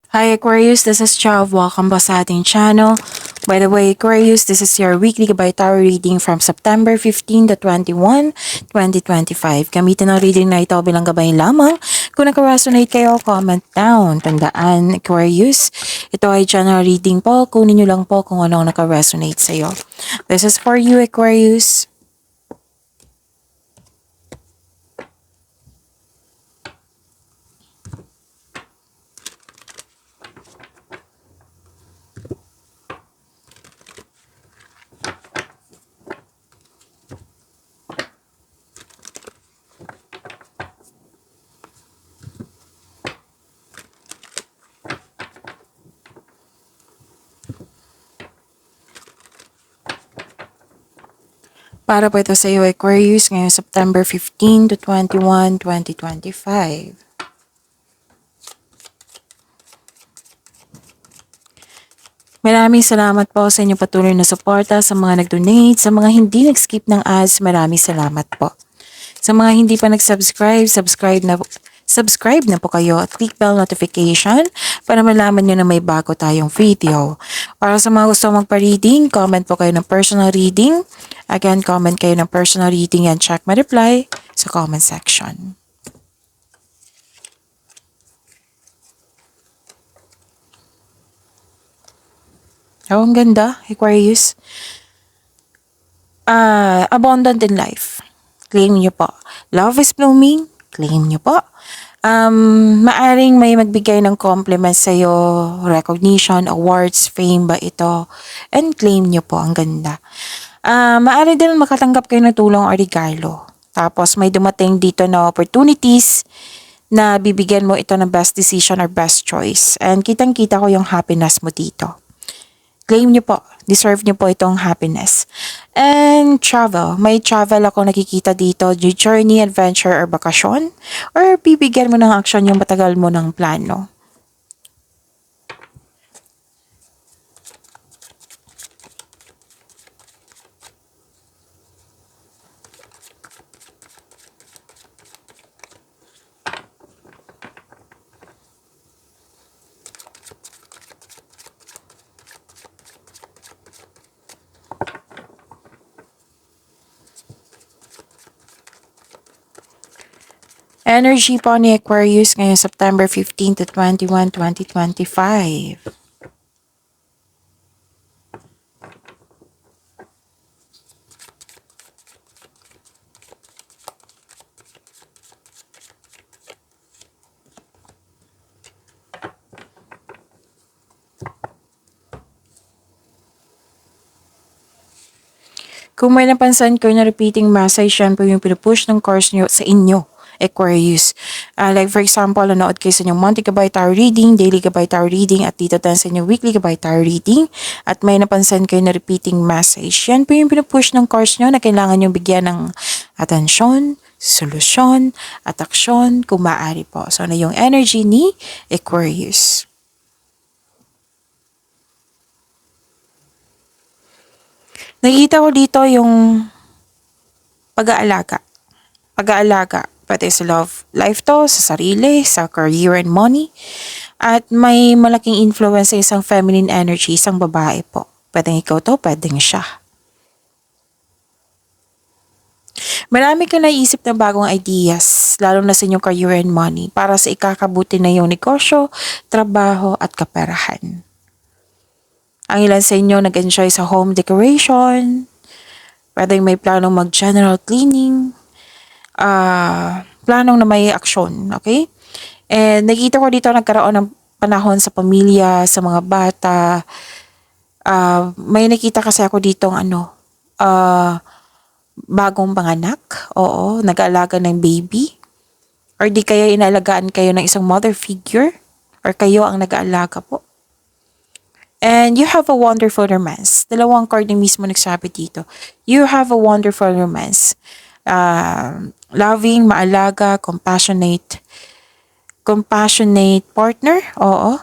Hi Aquarius, this is Chav. Welcome back sa ating channel. By the way, Aquarius, this is your weekly Gabay Tarot reading from September 15 to 21, 2025. Gamitin ang reading na ito bilang gabay lamang. Kung naka-resonate kayo, comment down. Tandaan, Aquarius, ito ay general reading po. Kunin nyo lang po kung anong naka-resonate sa'yo. This is for you, Aquarius. Para po ito sa iyo, Aquarius, ngayong September 15 to 21, 2025. Maraming salamat po sa inyong patuloy na suporta, sa mga nag-donate, sa mga hindi nag-skip ng ads, maraming salamat po. Sa mga hindi pa nag-subscribe, subscribe na po kayo at click bell notification para malaman nyo na may bago tayong video. Para sa mga gusto magpa-reading, comment po kayo ng personal reading. Again, comment kayo ng personal reading and check my reply sa comment section. Oh, ang ganda, Aquarius. Abundant in life. Claim nyo po. Love is blooming. Claim nyo po. Maaring may magbigay ng compliments sa'yo, recognition, awards, fame ba ito. And claim nyo po. Ang ganda. Maaari din makatanggap kayo ng tulong o regalo. Tapos may dumating dito na opportunities na bibigyan mo ito ng best decision or best choice. And kitang-kita ko yung happiness mo dito. Claim nyo po. Deserve nyo po itong happiness. And travel. May travel ako nakikita dito. Journey, adventure, or bakasyon. Or bibigyan mo ng action yung matagal mo ng plano. Energy po ni Aquarius ngayong September 15 to 21, 2025. Kung may napansin ko na repeating message, yan po yung pinupush ng course nyo sa inyo, Aquarius. Like for example, nanood kayo sa inyong monthly Gabay Tarot reading, daily Gabay Tarot reading, at dito tayo sa inyong weekly Gabay Tarot reading. At may napansin kayo na repeating message. Yan po yung pinupush ng course nyo na kailangan nyo bigyan ng atensyon, solusyon, at aksyon kung maaari po. So, na yung energy ni Aquarius. Nakikita ko dito yung pag-aalaga. Pag-aalaga. Pwede sa love life to, sa sarili, sa career and money. At may malaking influence sa isang feminine energy, isang babae po. Pwedeng ikaw to, pwedeng siya. Marami ka naisip na bagong ideas, lalo na sa inyong career and money, para sa ikakabuti na iyong negosyo, trabaho at kaperahan. Ang ilan sa inyo nag-enjoy sa home decoration, pwedeng may planong mag-general cleaning, planong na may aksyon, okay? And nakita ko dito nagkaroon ng panahon sa pamilya, sa mga bata. May nakita kasi ako ditong bagong panganak, oo, nag-aalaga ng baby. Or di kaya inaalagaan kayo ng isang mother figure, or kayo ang nag-aalaga po. And you have a wonderful romance. Dalawang card na mismo nagsabi dito. You have a wonderful romance. Loving, maalaga, compassionate partner. Oo.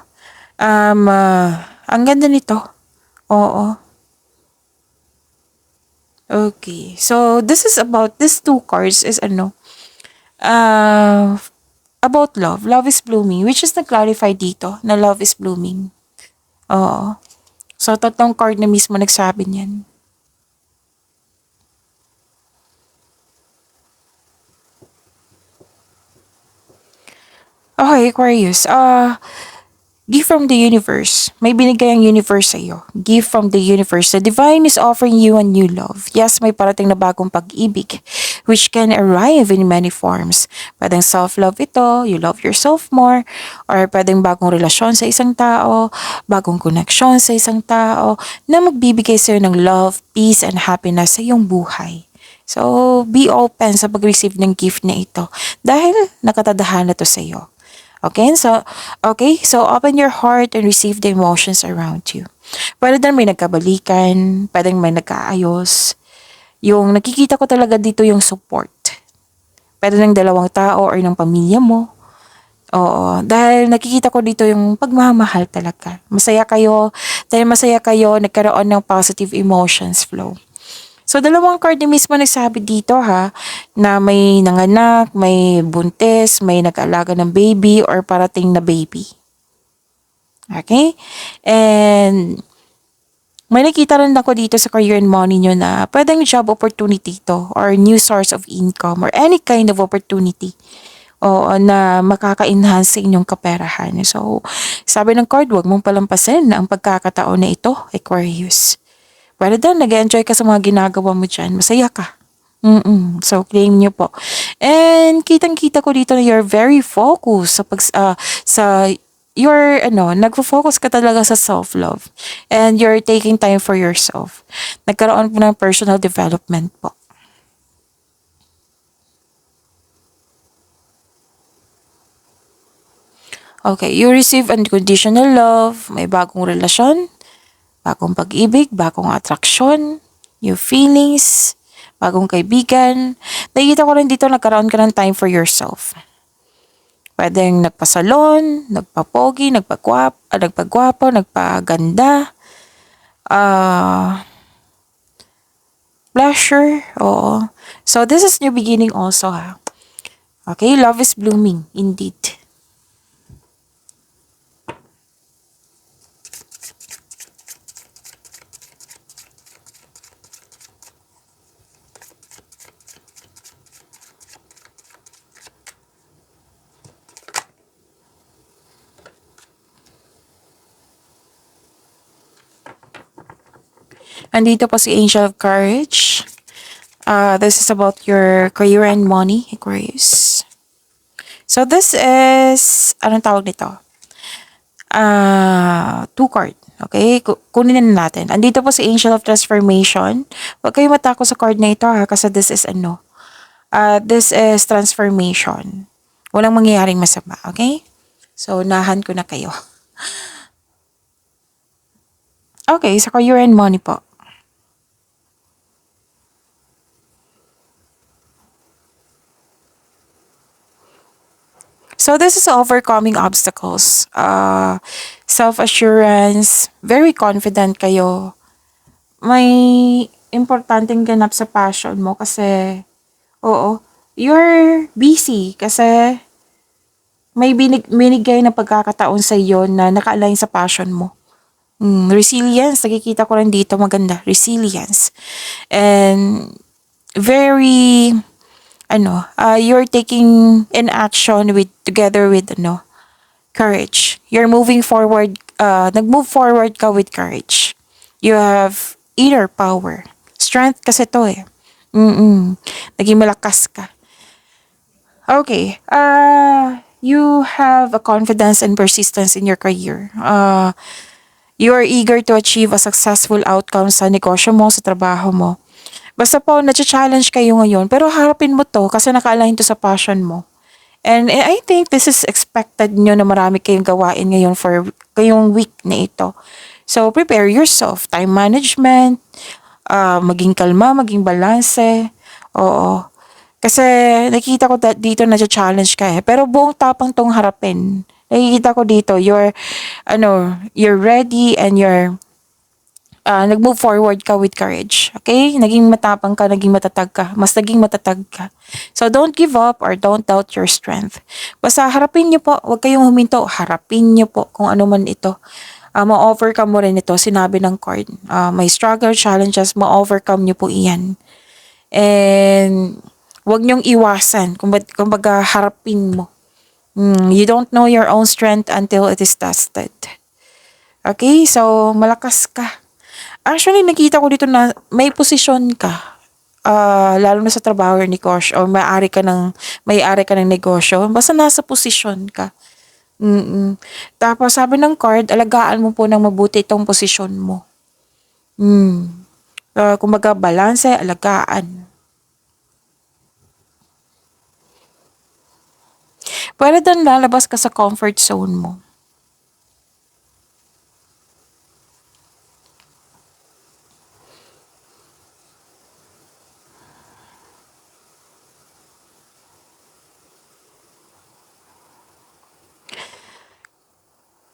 Ang ganda nito. Oo. Okay. So, this is about, these two cards is about love. Love is blooming, which is na-clarify dito na love is blooming. Oo. So, tatlong card na mismo nagsabi niyan. Okay, Aquarius. Gift from the universe. May binigay ang universe sa iyo. Gift from the universe. The divine is offering you a new love. Yes, may parating na bagong pag-ibig which can arrive in many forms. Pwedeng self-love ito, you love yourself more, or pwedeng bagong relasyon sa isang tao, bagong connection sa isang tao, na magbibigay sa iyo ng love, peace, and happiness sa iyong buhay. So, be open sa pag-receive ng gift na ito dahil nakatadahan na to sa iyo. Okay, so open your heart and receive the emotions around you. Pwede din may nagkabalikan, pwedeng may nagkaayos. Yung nakikita ko talaga dito yung support. Pwede ng dalawang tao or ng pamilya mo. Oo, dahil nakikita ko dito yung pagmamahal talaga. Masaya kayo, nagkaroon ng positive emotions flow. So, dalawang card na mismo nagsabi dito na may nanganak, may buntis, may nag-alaga ng baby, or parating na baby. Okay? And, may nakita rin ako dito sa career and money nyo na pwedeng job opportunity to, or new source of income, or any kind of opportunity na makaka-enhance sa inyong kaperahan. So, sabi ng card, huwag mong palampasin na ang pagkakataon na ito, Aquarius. Pwede din, nag-enjoy ka sa mga ginagawa mo dyan. Masaya ka. So, claim nyo po. And, kitang-kita ko dito na you're very focused nagfo-focus ka talaga sa self-love. And you're taking time for yourself. Nagkaroon po ng personal development po. Okay, you receive unconditional love, may bagong relasyon, bagong pag-ibig, bagong atraksyon, new feelings, bagong kaibigan. Nakikita ko rin dito nagkaroon ka ng time for yourself. Pwedeng nagpasalon, nagpapogi, nagpagwapo, nagpaganda, pleasure, oo. So, this is new beginning also Okay, love is blooming, indeed. Andito po si Angel of Courage. This is about your career and money, Aquarius. So this is, anong tawag nito? Two card. Okay, kunin na natin. Andito po si Angel of Transformation. Huwag kayo matako sa card na ito kasi this is this is transformation. Walang mangyayaring masama, okay? So, nahan ko na kayo. Okay, sa career and money po. So this is overcoming obstacles, self-assurance, very confident kayo. May importanteng ganap sa passion mo kasi, you're busy kasi may binigay na pagkakataon sa iyo na naka-align sa passion mo. Resilience, nakikita ko rin dito maganda, resilience. And very you're taking an action together with courage. You're moving forward, nag-move forward ka with courage. You have inner power. Strength kasi to Naging malakas ka. Okay, you have a confidence and persistence in your career. You are eager to achieve a successful outcome sa negosyo mo, sa trabaho mo. Basta po, na-challenge kayo ngayon, pero harapin mo to kasi naka-align to sa passion mo. And I think this is expected nyo na marami kayong gawain ngayon for kayong week na ito. So, prepare yourself. Time management, maging kalma, maging balanse. Oo. Kasi nakikita ko dito na-challenge ka pero buong tapang tong harapin. Nakikita ko dito, you're ready and you're nag-move forward ka with courage. Okay? Naging matapang ka, naging matatag ka. Mas naging matatag ka. So, don't give up or don't doubt your strength. Basta harapin niyo po. Huwag kayong huminto. Harapin niyo po kung ano man ito. Ma-overcome mo rin ito. Sinabi ng card. May struggle, challenges, ma-overcome niyo po iyan. And, huwag niyong iwasan. Kumbaga, harapin mo. You don't know your own strength until it is tested. Okay? So, malakas ka. Actually, nakita ko dito na may posisyon ka. Lalo na sa trabaho or negosyo. O may-ari ka ng negosyo. Basta nasa posisyon ka. Tapos, sabi ng card, alagaan mo po ng mabuti itong posisyon mo. Kumbaga, balanse, alagaan. Pwede din lalabas ka sa comfort zone mo.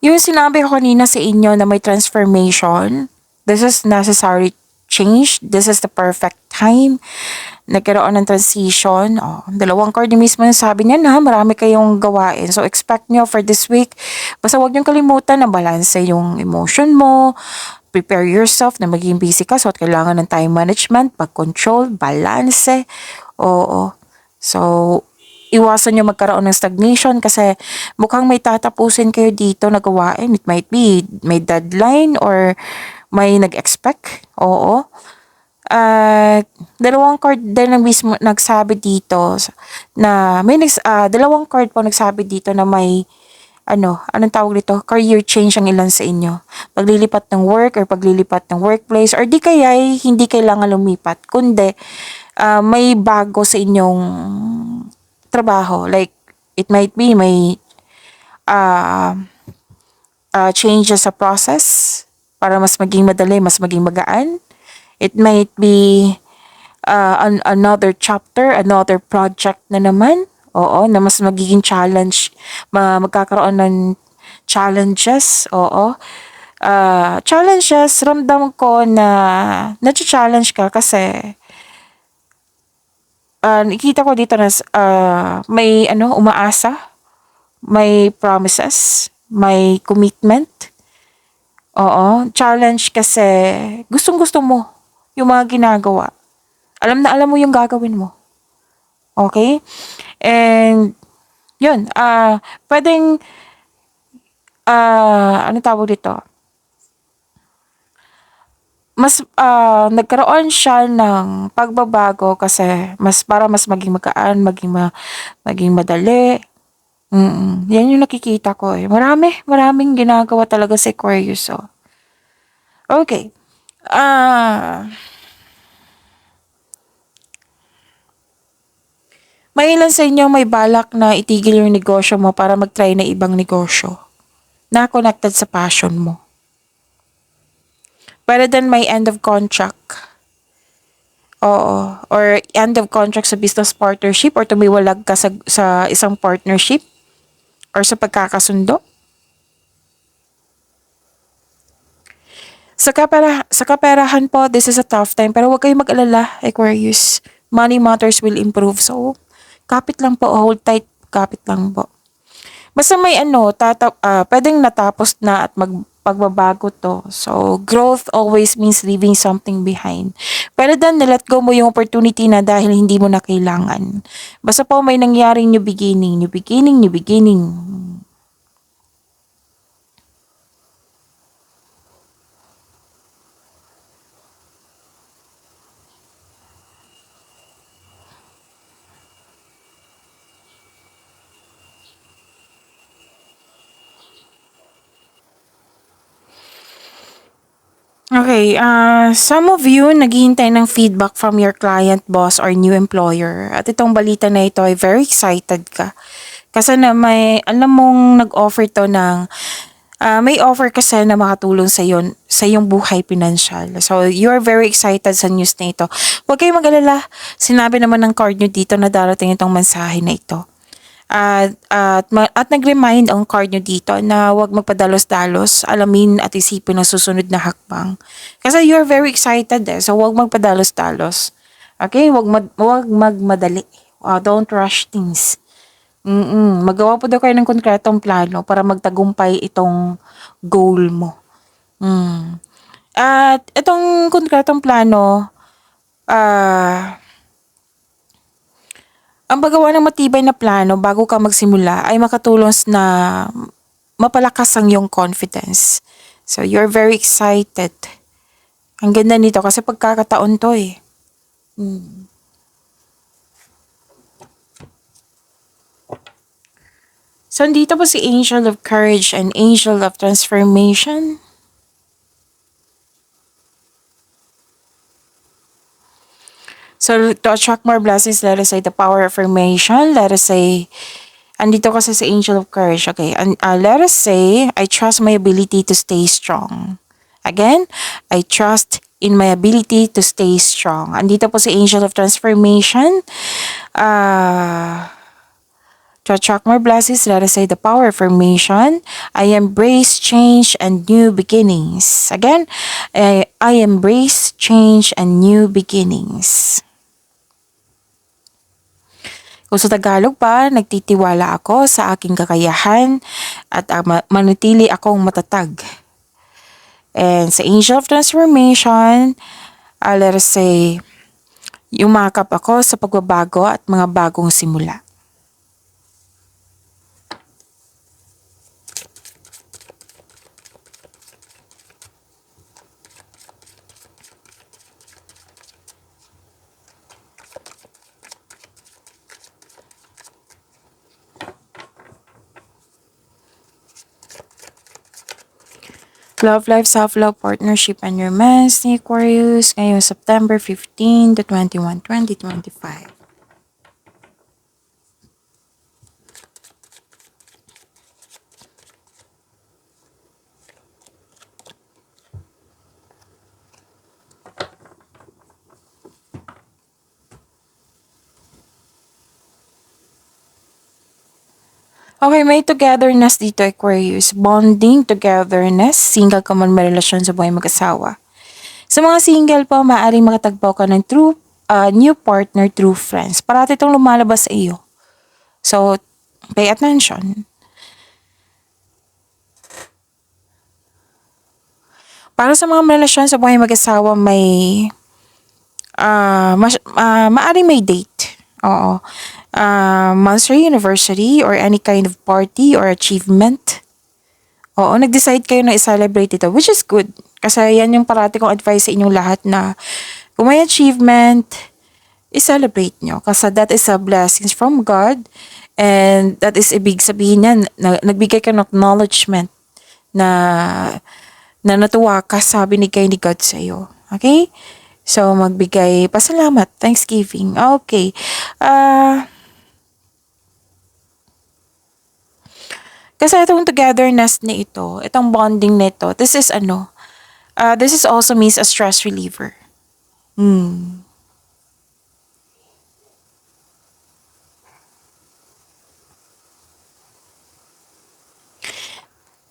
Yung sinabi ko kanina sa inyo na may transformation, this is necessary change, this is the perfect time, nagkaroon ng transition. Dalawang card yung mismo sabi niya na marami kayong gawain. So, expect nyo for this week. Basta huwag niyong kalimutan na balance yung emotion mo, prepare yourself na maging busy ka. So, kailangan ng time management, pag-control, balance. Oo. So, iwasan nyo magkaroon ng stagnation kasi mukhang may tatapusin kayo dito na gawain. It might be may deadline or may nag-expect. Oo. Dalawang card din ang mismo nagsabi dito na dalawang card po nagsabi dito na may anong tawag dito? Career change ang ilan sa inyo. Paglilipat ng work or paglilipat ng workplace or di kaya hindi kailangan lumipat kundi may bago sa inyong trabaho. Like, it might be may changes sa process para mas maging madali, mas maging magaan. It might be another chapter, another project na naman. Oo, na mas magiging challenge. Magkakaroon ng challenges. Oo. Challenges, ramdam ko na na-challenge ka kasi nakita ko dito na may umaasa, may promises, may commitment. Oo, challenge kasi gustong-gusto mo yung mga ginagawa. Alam na alam mo yung gagawin mo. Okay? And yun, pwedeng ano tawag dito? Mas nagkaroon siya ng pagbabago kasi para mas maging magaan, maging madali. Yan yung nakikita ko eh. Maraming ginagawa talaga si Aquarius. Okay. May ilan sa inyo may balak na itigil yung negosyo mo para mag-try na ibang negosyo na connected sa passion mo. Pero then may end of contract. Oo. Or end of contract sa business partnership or tumiwalag ka sa isang partnership or sa pagkakasundo. Sa kaperahan po, this is a tough time. Pero huwag kayong mag-alala, Aquarius. Money matters will improve. So, kapit lang po, hold tight, kapit lang po. Basta may pwedeng natapos na at pagbabago to. So, growth always means leaving something behind. Pero then, nilet go mo yung opportunity na dahil hindi mo na kailangan. Basta po may nangyaring new beginning. Okay, some of you naghihintay ng feedback from your client, boss, or new employer. At itong balita na ito ay very excited ka. Kasi na alam mong nag-offer to may offer kasi na makatulong sa iyong buhay pinansyal. So, you're very excited sa news na ito. Huwag kayong mag-alala. Sinabi naman ng card nyo dito na darating itong mensahe na ito. At nag-remind ang card nyo dito na huwag magpadalos-dalos, alamin at isipin ang susunod na hakbang. Kasi you're very excited so huwag magpadalos-dalos. Okay? Huwag magmadali. Don't rush things. Magawa po daw kayo ng konkretong plano para magtagumpay itong goal mo. At itong konkretong plano, ang paggawa ng matibay na plano bago ka magsimula ay makatulong na mapalakas ang iyong confidence. So, you're very excited. Ang ganda nito kasi pagkakataon to eh. So, dito po si Angel of Courage and Angel of Transformation. So, to attract more blessings, let us say the power of affirmation. Let us say, andito kasi si Angel of Courage. Okay, let us say, I trust my ability to stay strong. Again, I trust in my ability to stay strong. Andito po si Angel of Transformation. To attract more blessings, let us say the power of affirmation. I embrace change and new beginnings. Again, I embrace change and new beginnings. Kung sa Tagalog pa, nagtitiwala ako sa aking kakayahan at manatili akong matatag. And sa Angel of Transformation, let us say, yumakap ako sa pagbabago at mga bagong simula. Love life, self-love, partnership, and romance ni Aquarius ngayong September 15 to 21, 2025. Okay, may togetherness dito, Aquarius. Bonding, togetherness. Single ka man, may relasyon sa buhay mag-asawa. Sa mga single po, maaaring makatagpaw ka ng new partner through friends. Parati itong lumalabas sa iyo. So, pay attention. Para sa mga relasyon sa buhay mag-asawa, maaaring may date. Oo. Monthly, anniversary, or any kind of party or achievement. Oo, nag-decide kayo na i-celebrate ito, which is good. Kasi yan yung parati kong advice sa inyong lahat na kung may achievement, i-celebrate nyo. Kasi that is a blessings from God. And that is ibig sabihin yan, nagbigay ka ng acknowledgement na natuwa ka sa binigay ni God sa iyo. Okay? So, magbigay pasalamat, thanksgiving. Okay. Kasi itong togetherness na ito, itong bonding na ito, this is also means a stress reliever.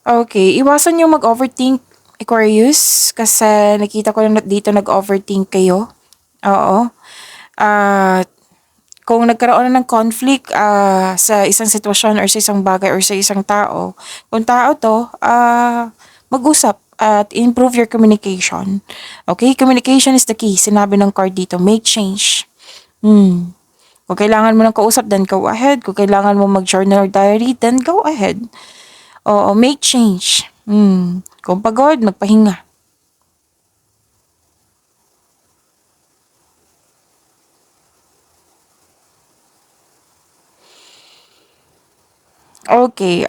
Okay, iwasan yung mag-overthink, Aquarius, kasi nakita ko na dito nag-overthink kayo. Oo. Kung nagkaroon na ng conflict sa isang sitwasyon or sa isang bagay or sa isang tao, kung tao to, mag-usap at improve your communication. Okay? Communication is the key. Sinabi ng card dito, make change. Kung kailangan mo ng kausap, then go ahead. Kung kailangan mo mag-journal or diary, then go ahead. Oo, make change. Kung pagod, magpahinga. Okay,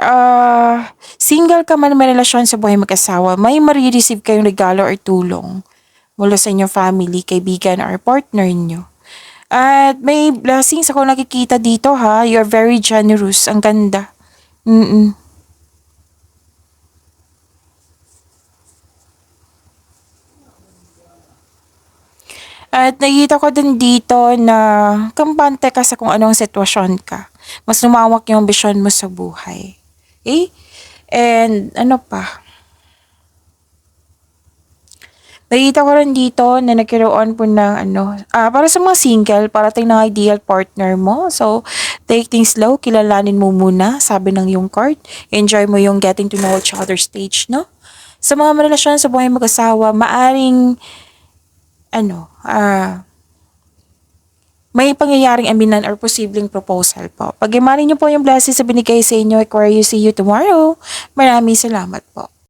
single ka man, may relasyon sa buhay mag-asawa, may marireceive kayong regalo or tulong mula sa inyong family, kaibigan, or partner niyo. At may blessings ako nakikita dito ha, you're very generous, ang ganda. At nakita ko din dito na kampante ka sa kung anong sitwasyon ka. Mas lumawak yung vision mo sa buhay. Okay? And ano pa? Nakita ko rin dito na nagkaroon po ng para sa mga single, parating ng ideal partner mo. So, take things slow, kilalanin mo muna, sabi ng yung card. Enjoy mo yung getting to know each other stage, no? Sa mga relasyon sa buhay mag-asawa, maaring, may pangyayaring aminan or posibleng proposal po. Pag-imanin niyo po yung blessings sa binigay sa inyo, Aquarius, see you tomorrow. Maraming salamat po.